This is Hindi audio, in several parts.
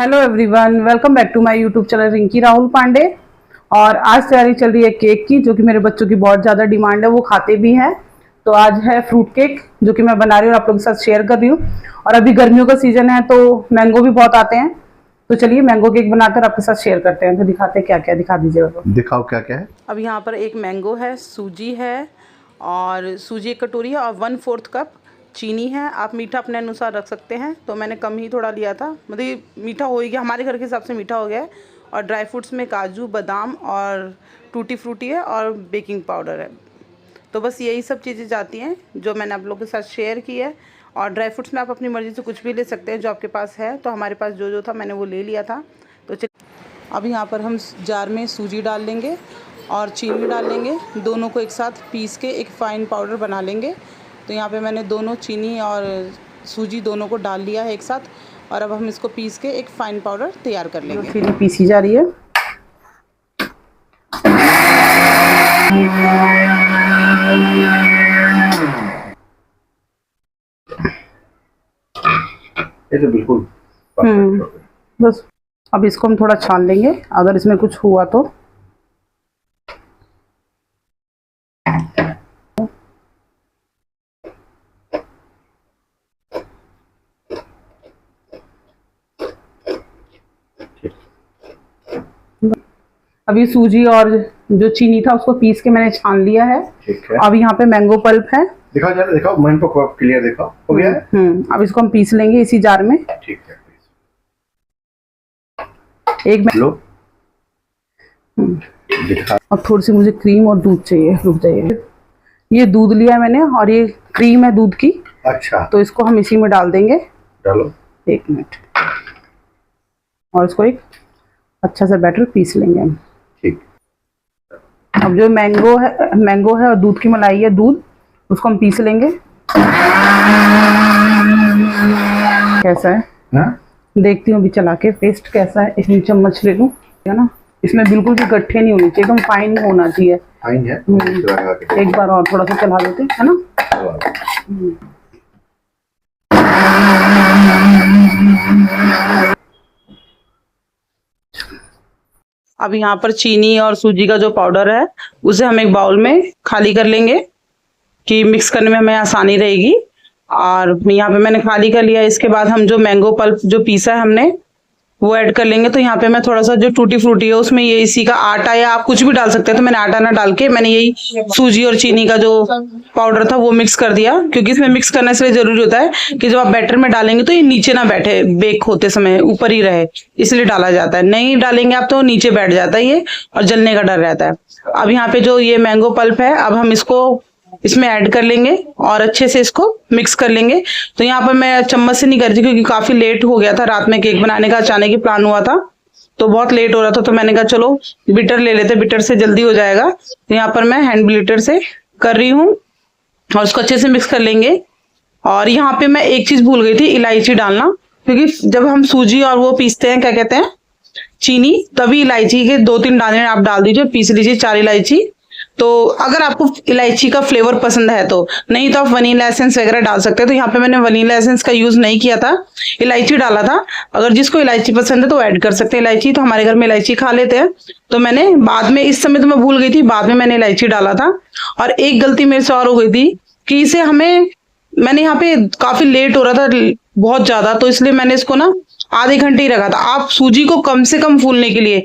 Hello everyone, welcome back to my YouTube channel Rinki Rahul Pandey. और आज तैयारी चल रही है केक की, जो कि मेरे बच्चों की बहुत ज़्यादा डिमांड है, वो खाते भी हैं। तो आज है फ्रूट केक जो कि मैं बना रही हूँ और आप लोगों के साथ शेयर कर रही हूँ। और अभी गर्मियों का सीजन है तो मैंगो भी बहुत आते हैं, तो चलिए मैंगो केक बनाकर आपके साथ शेयर करते हैं। तो दिखाते हैं क्या क्या, दिखा दीजिए। दिखाओ क्या क्या है। अब यहाँ पर एक मैंगो है, सूजी है और सूजी एक कटोरी है और 1/4 कप चीनी है। आप मीठा अपने अनुसार रख सकते हैं, तो मैंने कम ही थोड़ा लिया था, मतलब मीठा हो गया, हमारे घर के हिसाब से मीठा हो गया है। और ड्राई फ्रूट्स में काजू, बादाम और टूटी फ्रूटी है और बेकिंग पाउडर है। तो बस यही सब चीज़ें जाती हैं जो मैंने आप लोगों के साथ शेयर की है। और ड्राई फ्रूट्स में आप अपनी मर्ज़ी से कुछ भी ले सकते हैं जो आपके पास है। तो हमारे पास जो जो था मैंने वो ले लिया था। तो अब यहाँ पर हम जार में सूजी डाल लेंगे और चीनी डाल लेंगे, दोनों को एक साथ पीस के एक फ़ाइन पाउडर बना लेंगे। तो यहाँ पे मैंने दोनों चीनी और सूजी दोनों को डाल लिया है एक साथ, और अब हम इसको पीस के एक फ़ाइन पाउडर तैयार कर लेंगे। चीनी पीसी जा रही है। ये तो बिल्कुल बस अब इसको हम थोड़ा छान लेंगे, अगर इसमें कुछ हुआ तो। अभी सूजी और जो चीनी था उसको पीस के मैंने छान लिया है। ठीक है। अब यहाँ पे मैंगो पल्प है। दिखाओ जरा, दिखाओ मन को क्लियर दिखाओ। हो गया है। अब इसको हम पीस लेंगे इसी जार में। ठीक है। एक लो दिखा। अब थोड़ी सी मुझे क्रीम और दूध चाहिए, रुक जाइए। ये दूध लिया है मैंने और ये क्रीम है दूध की। अच्छा, तो तो इसको हम इसी में डाल देंगे। डालो। एक मिनट। और इसको एक अच्छा सा बैटर पीस लेंगे हम। ठीक। अब जो मैंगो है और दूध की मलाई है, दूध, उसको हम पीस लेंगे। कैसा है ना? देखती हूँ अभी चला के पेस्ट कैसा है। इसमें चम्मच ले लूँ, है ना? इसमें बिल्कुल भी गट्ठे नहीं होने चाहिए, एकदम फाइन होना चाहिए। फाइन है। एक बार और थोड़ा सा चला देते हैं, है ना? अब यहाँ पर चीनी और सूजी का जो पाउडर है उसे हम एक बाउल में खाली कर लेंगे कि मिक्स करने में हमें आसानी रहेगी। और यहाँ पे मैंने खाली कर लिया। इसके बाद हम जो मैंगो पल्प जो पीसा है हमने वो ऐड कर लेंगे। तो यहाँ पे मैं थोड़ा सा जो टूटी फ्रूटी है उसमें ये इसी का आटा या आप कुछ भी डाल सकते हैं, तो मैंने आटा ना डाल के मैंने यही सूजी और चीनी का जो पाउडर था वो मिक्स कर दिया, क्योंकि इसमें मिक्स करना इसलिए जरूरी होता है कि जब आप बैटर में डालेंगे तो ये नीचे ना बैठे, बेक होते समय ऊपर ही रहे, इसलिए डाला जाता है। नहीं डालेंगे आप तो नीचे बैठ जाता है ये और जलने का डर रहता है। अब यहाँ पे जो ये मैंगो पल्प है, अब हम इसको इसमें ऐड कर लेंगे और अच्छे से इसको मिक्स कर लेंगे। तो यहाँ पर मैं चम्मच से नहीं कर रही क्योंकि काफी लेट हो गया था, रात में केक बनाने का अचानक ही प्लान हुआ था, तो बहुत लेट हो रहा था। तो मैंने कहा चलो बीटर ले लेते, बीटर से जल्दी हो जाएगा। तो यहाँ पर मैं हैंड ब्लीटर से कर रही हूँ और उसको अच्छे से मिक्स कर लेंगे। और यहाँ पे मैं एक चीज भूल गई थी, इलायची डालना, क्योंकि जब हम सूजी और वो पीसते हैं, क्या कहते हैं, चीनी, तभी इलायची के 2-3 दाने आप डाल दीजिए, पीस लीजिए 4 इलायची। तो अगर आपको इलायची का फ्लेवर पसंद है तो, नहीं तो आप वनीला एसेंस वगैरह डाल सकते हैं। तो यहाँ पे मैंने वनीला एसेंस का यूज नहीं किया था, इलायची डाला था। अगर जिसको इलायची पसंद है तो ऐड कर सकते हैं इलायची, तो हमारे घर में इलायची खा लेते हैं। तो मैंने बाद में, इस समय तो मैं भूल गई थी, बाद में मैंने इलायची डाला था। और एक गलती मेरे से और हो गई थी कि इसे मैंने यहाँ पे काफी लेट हो रहा था बहुत ज्यादा, तो इसलिए मैंने इसको ना आधे घंटे ही रखा था। आप सूजी को कम से कम फूलने के लिए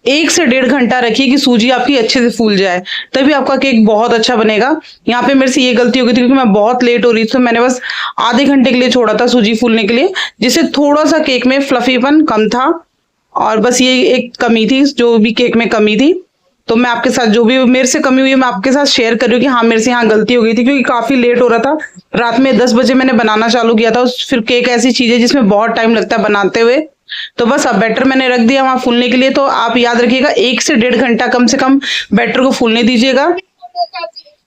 1 से 1.5 घंटा रखिए कि सूजी आपकी अच्छे से फूल जाए, तभी आपका केक बहुत अच्छा बनेगा। यहाँ पे मेरे से ये गलती हो गई थी क्योंकि मैं बहुत लेट हो रही थी, तो मैंने बस आधे घंटे के लिए छोड़ा था सूजी फूलने के लिए, जिससे थोड़ा सा केक में फ्लफीपन कम था। और बस ये एक कमी थी, जो भी केक में कमी थी। तो मैं आपके साथ जो भी मेरे से कमी हुई है मैं आपके साथ शेयर कर रही हूँ कि हाँ मेरे से यहाँ गलती हो गई थी, क्योंकि काफी लेट हो रहा था। रात में 10 बजे मैंने बनाना चालू किया था। फिर केक ऐसी चीज है जिसमें बहुत टाइम लगता है बनाते हुए। तो बस अब बैटर मैंने रख दिया वहां फूलने के लिए। तो आप याद रखिएगा 1 से 1.5 घंटा कम से कम बैटर को फूलने दीजिएगा,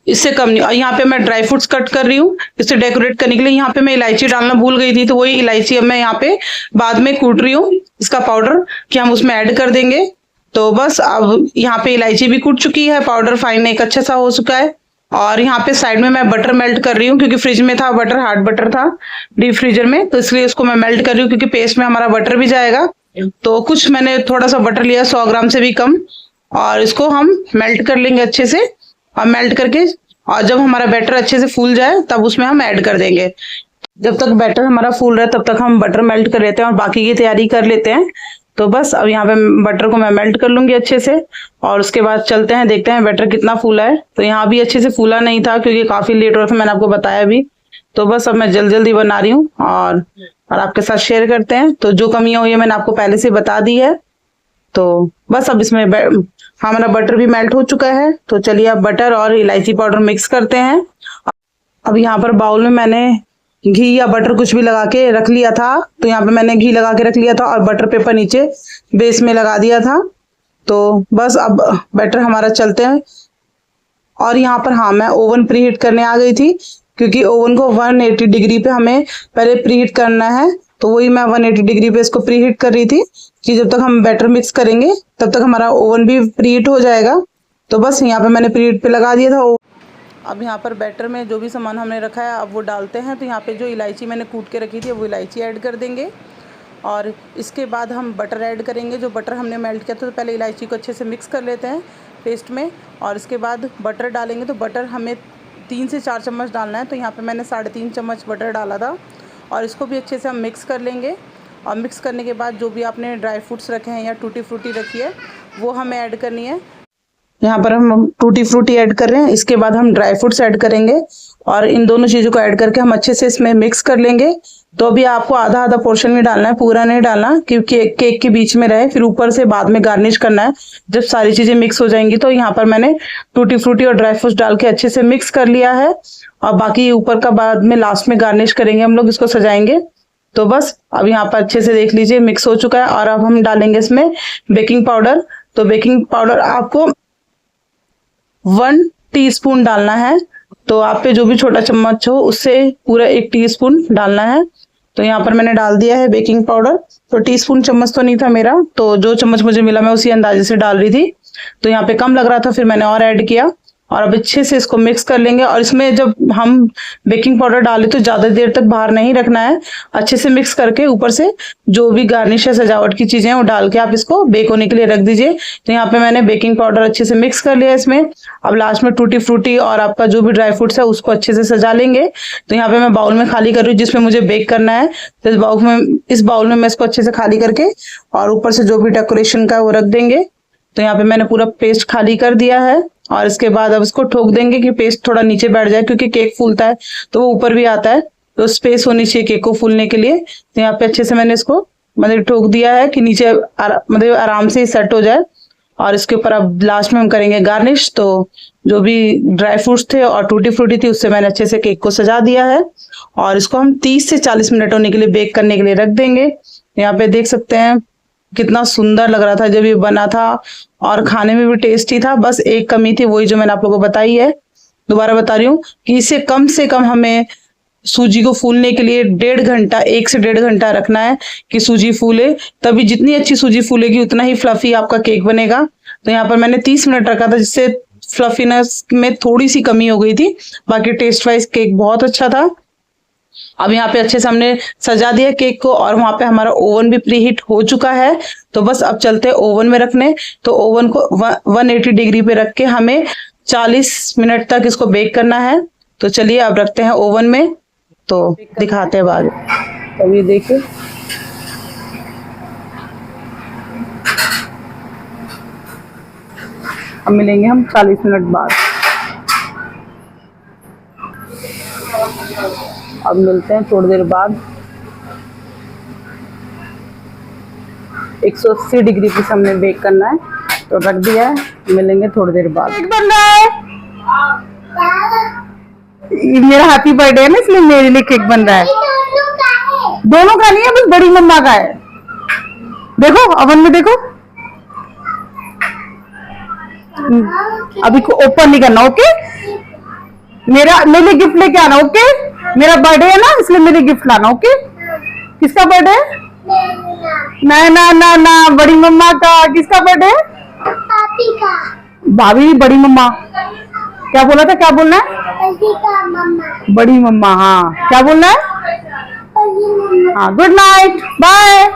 इससे कम नहीं। और यहाँ पे मैं ड्राई फ्रूट्स कट कर रही हूँ इसे डेकोरेट करने के लिए। यहाँ पे मैं इलायची डालना भूल गई थी, तो वही इलायची अब मैं यहाँ पे बाद में कूट रही हूँ, इसका पाउडर कि हम उसमें ऐड कर देंगे। तो बस अब यहाँ पे इलायची भी कूट चुकी है, पाउडर फाइन एक अच्छा सा हो चुका है। और यहाँ पे साइड में मैं बटर मेल्ट कर रही हूँ, क्योंकि फ्रिज में था बटर, हार्ड बटर था डीप फ्रीजर में, तो इसलिए इसको मैं मेल्ट कर रही हूँ, क्योंकि पेस्ट में हमारा बटर भी जाएगा तो कुछ मैंने थोड़ा सा बटर लिया 100 ग्राम से भी कम, और इसको हम मेल्ट कर लेंगे अच्छे से। और मेल्ट करके और जब हमारा बैटर अच्छे से फूल जाए तब उसमें हम ऐड कर देंगे। जब तक बैटर हमारा फूल रहा है तब तक हम बटर मेल्ट कर लेते हैं और बाकी की तैयारी कर लेते हैं। तो बस अब यहाँ पे बटर को मैं मेल्ट कर लूंगी अच्छे से, और उसके बाद चलते हैं देखते हैं बैटर कितना फूला है। तो यहाँ भी अच्छे से फूला नहीं था क्योंकि काफी लेट हो रहा था, मैंने आपको बताया भी। तो बस अब मैं जल्दी बना रही हूँ और आपके साथ शेयर करते हैं। तो जो कमियां हुई है मैंने आपको पहले से बता दी है। तो बस अब इसमें हमारा बटर भी मेल्ट हो चुका है। तो चलिए अब बटर और इलायची पाउडर मिक्स करते हैं। अब यहाँ पर बाउल में मैंने घी या बटर कुछ भी लगा के रख लिया था। तो यहाँ पे मैंने घी लगा के रख लिया था और बटर पेपर नीचे बेस में लगा दिया था। तो बस अब बैटर हमारा चलते हैं। और यहाँ पर हाँ, मैं ओवन प्रीहीट करने आ गई थी क्योंकि ओवन को 180 डिग्री पे हमें पहले प्रीहीट करना है। तो वही मैं 180 डिग्री पे इसको प्रीहीट कर रही थी कि जब तक हम बैटर मिक्स करेंगे तब तक हमारा ओवन भी प्रीहीट हो जाएगा। तो बस यहाँ पे मैंने प्रीहीट पे लगा दिया था। अब यहाँ पर बैटर में जो भी सामान हमने रखा है अब वो डालते हैं। तो यहाँ पे जो इलायची मैंने कूट के रखी थी वो इलायची ऐड कर देंगे, और इसके बाद हम बटर ऐड करेंगे। जो बटर हमने मेल्ट किया था, तो पहले इलायची को अच्छे से मिक्स कर लेते हैं पेस्ट में, और इसके बाद बटर डालेंगे। तो बटर हमें 3 से 4 चम्मच डालना है। तो यहाँ पे मैंने 3.5 चम्मच बटर डाला था, और इसको भी अच्छे से हम मिक्स कर लेंगे। और मिक्स करने के बाद जो भी आपने ड्राई फ्रूट्स रखे हैं या टूटी फ्रूटी रखी है वो हमें ऐड करनी है। यहाँ पर हम टूटी फ्रूटी ऐड कर रहे हैं, इसके बाद हम ड्राई फ्रूट्स ऐड करेंगे, और इन दोनों चीज़ों को ऐड करके हम अच्छे से इसमें मिक्स कर लेंगे। तो अभी आपको आधा आधा पोर्शन में डालना है, पूरा नहीं डालना, क्योंकि केक के बीच में रहे, फिर ऊपर से बाद में गार्निश करना है जब सारी चीज़ें मिक्स हो जाएंगी। तो यहाँ पर मैंने टूटी फ्रूटी और ड्राई फ्रूट्स डाल के अच्छे से मिक्स कर लिया है, और बाकी ऊपर का बाद में लास्ट में गार्निश करेंगे, हम लोग इसको सजाएंगे। तो बस अब यहाँ पर अच्छे से देख लीजिए मिक्स हो चुका है। और अब हम डालेंगे इसमें बेकिंग पाउडर। तो बेकिंग पाउडर आपको 1 टीस्पून डालना है। तो आप पे जो भी छोटा चम्मच हो उससे पूरा 1 टीस्पून डालना है। तो यहाँ पर मैंने डाल दिया है बेकिंग पाउडर। तो टीस्पून चम्मच तो नहीं था मेरा, तो जो चम्मच मुझे मिला मैं उसी अंदाजे से डाल रही थी। तो यहाँ पे कम लग रहा था, फिर मैंने और ऐड किया, और अब अच्छे से इसको मिक्स कर लेंगे। और इसमें जब हम बेकिंग पाउडर डालें तो ज़्यादा देर तक बाहर नहीं रखना है, अच्छे से मिक्स करके ऊपर से जो भी गार्निश है सजावट की चीज़ें वो डाल के आप इसको बेक होने के लिए रख दीजिए। तो यहाँ पे मैंने बेकिंग पाउडर अच्छे से मिक्स कर लिया इसमें। अब लास्ट में टूटी फ्रूटी और आपका जो भी ड्राई फ्रूट्स है उसको अच्छे से सजा लेंगे। तो यहाँ पे मैं बाउल में खाली कर रही हूँ जिसमें मुझे बेक करना है। तो इस बाउल में मैं इसको अच्छे से खाली करके और ऊपर से जो भी डेकोरेशन का है वो रख देंगे। तो यहाँ पे मैंने पूरा पेस्ट खाली कर दिया है, और इसके बाद अब इसको ठोक देंगे कि पेस्ट थोड़ा नीचे बैठ जाए, क्योंकि केक फूलता है तो वो ऊपर भी आता है, तो स्पेस होनी चाहिए केक को फूलने के लिए। तो यहाँ पे अच्छे से मैंने इसको ठोक दिया है कि नीचे आराम से सेट हो जाए। और इसके ऊपर अब लास्ट में हम करेंगे गार्निश। तो जो भी ड्राई फ्रूट्स थे और टूटी फ्रूटी थी उससे मैंने अच्छे से केक को सजा दिया है, और इसको हम 30 से 40 मिनट होने के लिए बेक करने के लिए रख देंगे। यहाँ पे देख सकते हैं कितना सुंदर लग रहा था जब ये बना था, और खाने में भी टेस्टी था। बस एक कमी थी, वही जो मैंने आप लोगों को बताई है। दोबारा बता रही हूँ कि इसे कम से कम हमें सूजी को फूलने के लिए 1.5 घंटा, 1 से 1.5 घंटा रखना है कि सूजी फूले। तभी जितनी अच्छी सूजी फूलेगी उतना ही फ्लफी आपका केक बनेगा। तो यहाँ पर मैंने 30 मिनट रखा था, जिससे फ्लफीनेस में थोड़ी सी कमी हो गई थी, बाकी टेस्ट वाइज केक बहुत अच्छा था। अब यहाँ पे अच्छे से हमने सजा दिया केक को, और वहां पे हमारा ओवन भी प्रीहीट हो चुका है। तो बस अब चलते हैं ओवन में रखने। तो ओवन को 180 डिग्री पे रख के हमें 40 मिनट तक इसको बेक करना है। तो चलिए अब रखते हैं ओवन में, तो दिखाते हैं बाद। तो ये देखिए अब मिलेंगे हम 40 मिनट बाद। अब मिलते हैं थोड़ी देर बाद। 180 डिग्री पे हमने बेक करना है, तो रख दिया है, मिलेंगे थोड़ी देर बाद। केक बन रहा है, मेरा हैप्पी बर्थडे है ना, इसलिए मेरे लिए केक बन रहा है। दोनों का नहीं है, बस बड़ी मम्मा का है। देखो ओवन में देखो, अभी को ओपन नहीं करना, ओके? मेरे लिए गिफ्ट लेके आना, ओके? मेरा बर्थडे है ना, इसलिए मेरे गिफ्ट लाना, ओके? किसका बर्थडे है? ना ना ना ना, बड़ी मम्मा का। किसका बर्थडे है? पापी का। भाभी, बड़ी मम्मा। क्या बोला था, क्या बोलना है? बड़ी मम्मा। हाँ, क्या बोलना है? हाँ, गुड नाइट, बाय।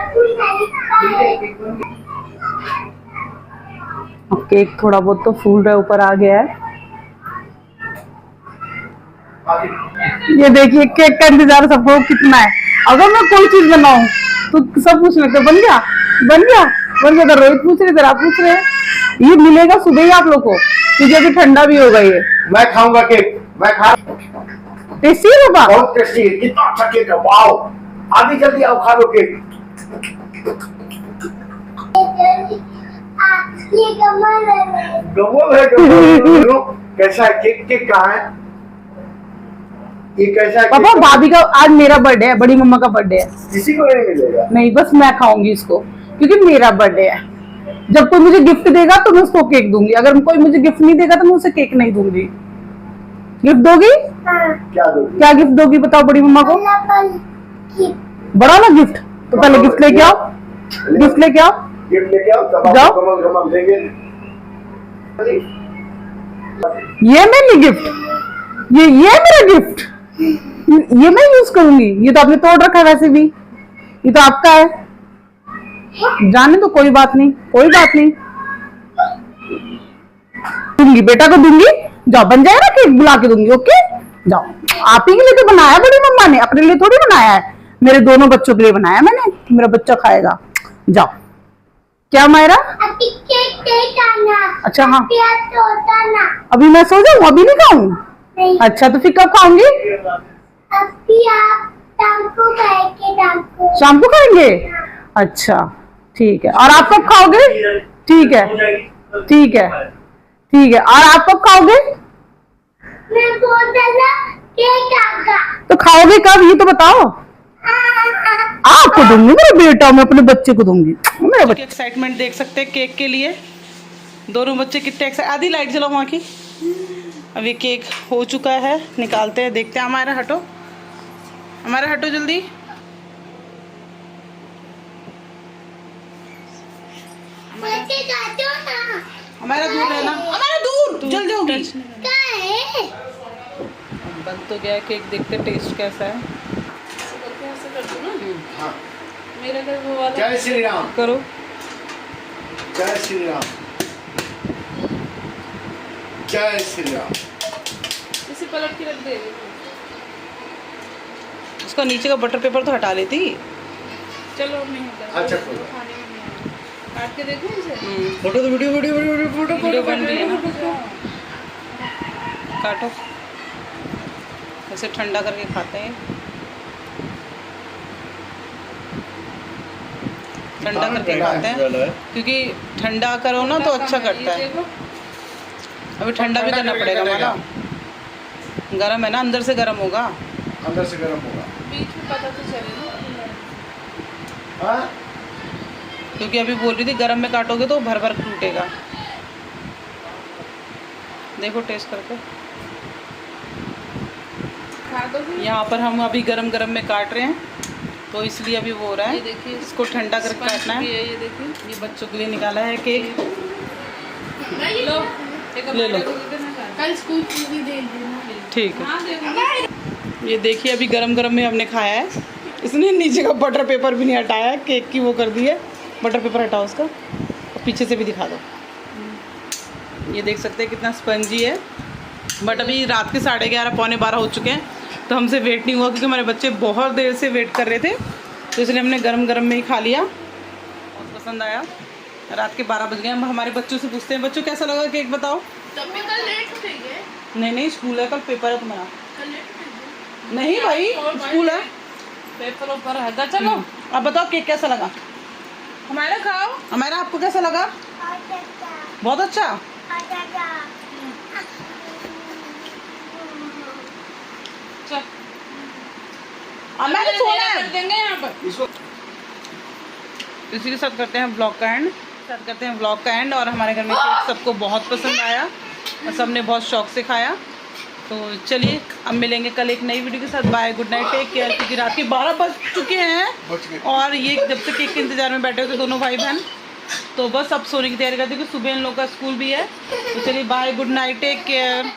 अब केक थोड़ा बहुत तो फूल रहा है, ऊपर आ गया है। ये देखिए केक का इंतजार सबको कितना है। अगर मैं कोई चीज बनाऊं तो सब पूछ लेते बन गया बन गया बन गया। रोहित पूछ रहे थे, आप पूछ रहे हैं। ये मिलेगा सुबह ही आप लोग को, क्योंकि अभी ठंडा भी होगा। ये मैं खाऊंगा केक, मैं खा। टेस्टी है पापा, बहुत टेस्टी है, कितना अच्छा केक है, वाओ। आदि जल्दी आओ खा लो केक। ये कमल है। कमल है, कमल। कैसा है केक? केक कहाँ है? ये कैसा है पापा? केक? भाभी का आज मेरा बर्थडे है, बड़ी मम्मा का बर्थडे है। किसी को नहीं मिलेगा। नहीं, बस मैं खाऊंगी इसको, क्योंकि मेरा बर्थडे है। जब कोई मुझे गिफ्ट देगा तो मैं उसको केक दूंगी, अगर कोई मुझे गिफ्ट नहीं देगा तो मैं उसे केक नहीं दूंगी। गिफ्ट दोगी? क्या दोगी? क्या गिफ्ट दोगी बताओ बड़ी मम्मा को? बड़ा ना गिफ्ट, तो पहले गिफ्ट लेके आओ, गिफ्ट लेके आओ। गिफ्ट लेके आओ, तब जाओ। आपको कमल कमल देंगे। ये मेरी गिफ्ट, ये मेरा गिफ्ट, ये मैं यूज करूंगी। ये तो आपने तोड़ रखा है वैसे भी, ये तो आपका है। जाने तो कोई बात नहीं, कोई बात नहीं, दूंगी बेटा को दूंगी। जाओ, बन जाएगा ना केक, बुला के दूंगी। ओके जाओ। आप ही के लिए तो बनाया बड़ी मम्मा ने, अपने लिए थोड़ी बनाया है। मेरे दोनों बच्चों के लिए बनाया मैंने, मेरा बच्चा खाएगा। जाओ। क्या मायरा? अच्छा हाँ, अभी मैं सो जाऊँ, अभी नहीं खाऊं? अच्छा तो फिर कब खाऊंगी? शाम को खाएंगे? अच्छा ठीक है। और आप कब खाओगे? ठीक है ठीक है ठीक है। और आप कब खाओगे? तो खाओगे कब ये तो बताओ। आपको दूंगी मेरा बेटा, मैं अपने बच्चे को दूंगी। मेरे बच्चे एक्साइटमेंट देख सकते हैं केक के लिए। दोनों बच्चे कितने एक्साइट। आधी लाइट जलाओ वहाँ की। अभी केक हो चुका है, निकालते हैं, देखते हैं। हमारा हटो, हमारा हटो जल्दी। हमारा दूर है ना, हमारा दूर, जल जाओगी। बन तो गया केक, देखते टेस्ट कैसा है। हाँ। मेरा घर वो वाला जय श्री राम। करो। जय श्री राम। जय श्री राम। इसे पलट के रख दे। उसका नीचे का बटर पेपर तो हटा लेती। चलो नहीं होता। अच्छा खोलो। खाने में नहीं आया। काट के देखो इसे। फोटो तो video video video photo video बन रही है ना, काटो। ऐसे ठंडा करके खाते हैं, ठंडा करके खाते हैं, क्योंकि ठंडा करो ना तो अच्छा करता है। अभी ठंडा भी करना पड़ेगा माला, गरम है ना, अंदर से गरम होगा। अंदर से गर्म होगा। बीच में पता तो चले ना। हाँ? क्योंकि अभी बोल रही थी गरम में काटोगे तो भर भर टूटेगा। देखो टेस्ट करके। खा दो फिर। यहाँ पर हम अभी गरम गरम में काट रहे हैं, तो इसलिए अभी वो हो रहा ये है। देखिए, इसको ठंडा करके काटना है। ये देखिए। ये बच्चों के लिए निकाला है केक। लो एक ले लो। कल स्कूल की दे देना। ठीक है। हाँ दे दूँगी। ये देखिए अभी गरम गरम में हमने खाया है। इसने नीचे का बटर पेपर भी नहीं हटाया, केक की वो कर दी है। बटर पेपर हटाओ उसका, और पीछे से भी दिखा दो। ये देख सकते हैं कितना स्पंजी है। बट अभी रात के 11:30 पौने 12 हो चुके हैं, तो हमसे वेट नहीं हुआ, क्योंकि हमारे बच्चे बहुत देर से वेट कर रहे थे, तो इसलिए हमने गरम गरम में ही खा लिया। बहुत पसंद आया। रात के 12 बज गए। हम हमारे बच्चों से पूछते हैं, बच्चों कैसा लगा केक बताओ। तब भी कल लेट उठेंगे। नहीं स्कूल है, कल पेपर है तुम्हारा। कल लेट उठेंगे। नहीं भाई स्कूल है, पेपर ऊपर है। चलो अब बताओ केक कैसा लगा। हमारा खाओ। हमारा आपको कैसा लगा? बहुत अच्छा। चल हमारे सोना है। कर देंगे यहाँ पर। इसको इसी के साथ करते हैं ब्लॉग का एंड। और हमारे घर में केक सबको बहुत पसंद आया और सबने बहुत शौक से खाया। तो चलिए अब मिलेंगे कल एक नई वीडियो के साथ। Bye, good night, take care. क्योंकि रात के 12 बज चुके हैं और ये जब से केक के इंतजार में बैठे हुए थे दोनों भाई बहन, तो बस अब सोने की तैयारी करते हैं, क्योंकि सुबह इन लोग का स्कूल भी है। तो चलिए bye, good night, take care.